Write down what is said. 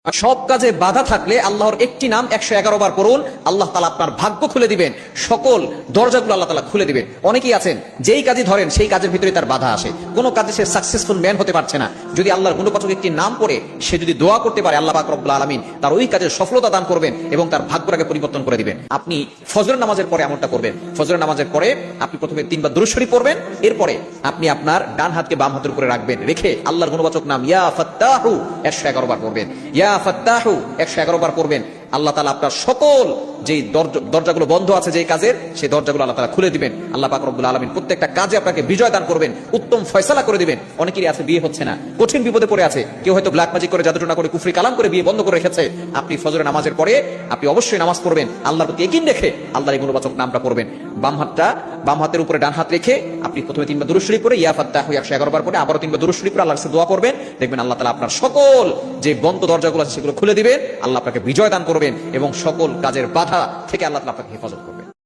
সব কাজে বাধা থাকলে আল্লাহর একটি নাম 111 বার পড়ুন, আল্লাহ তাআলা আপনার ভাগ্য খুলে দিবেন, সকল দরজাগুলো আল্লাহ তাআলা খুলে দিবেন। অনেকেই আছেন যেই কাজই ধরেন সেই কাজের ভিতরে তার বাধা আসে, কোনো কাজে সে সাকসেসফুল ম্যান হতে পারছে না। যদি আল্লাহর গুণবাচক একটি নাম পড়ে সে যদি দোয়া করতে পারে, আল্লাহ পাক রব্বুল আলামিন তার ওই কাজে সফলতা দান করবেন এবং তার ভাগ্যটাকে পরিবর্তন করে দিবেন। আপনি ফজরের নামাজের পরে এমনটা করবেন। ফজরের নামাজের পরে আপনি প্রথমে 3 বার দুরূদ শরীফ পড়বেন, এরপরে আপনি আপনার ডান হাতকে বাম হাতের উপরে রাখবেন, রেখে আল্লাহর গুণবাচক নাম ইয়া ফাত্তাহু 111 বার পড়বেন। ইয়া ফাত্তাহু 111 বার পড়বেন। আল্লাহ তাআলা আপনার সকল যেই দরজাগুলো বন্ধ আছে যেই কাজের, সেই দরজাগুলো আল্লাহ তাআলা খুলে দিবেন। আল্লাহ পাক রব্বুল আলামিন প্রত্যেকটা কাজে আপনাকে বিজয় দান করবেন, উত্তম ফয়সালা করে দিবেন। অনেকেরই আছে বিয়ে হচ্ছে না, কঠিন বিপদে পড়ে আছে, কেউ হয়তো ব্ল্যাক ম্যাজিক করে, জাদুটোনা করে, কুফরি কালাম করে বিয়ে বন্ধ করে রেখেছে। আপনি ফজরের নামাজের পরে আপনি অবশ্যই নামাজ পড়বেন, আল্লাহর প্রতি ইয়াকিন রেখে আল্লাহর এই গুণবাচক নামটা পড়বেন। বাম হাতের উপরে ডান হাত রেখে আপনি প্রথমে 3 বার দুরূদ শরীফ পড়ে ইয়া ফাত্তাহু 111 বার পড়ে আবারও 3 বার দুরূদ শরীফ পড়ে আল্লাহর কাছে দোয়া করবেন। দেখবেন আল্লাহ তাআলা আপনার সকল যে বন্ধ দরজাগুলো আছে সেগুলো খুলে দিবেন, আল্লাহ আপনাকে বিজয় দান করবেন এবং সকল কাজের বাধা থেকে আল্লাহ তাআলা আপনাকে হেফাজত করবেন।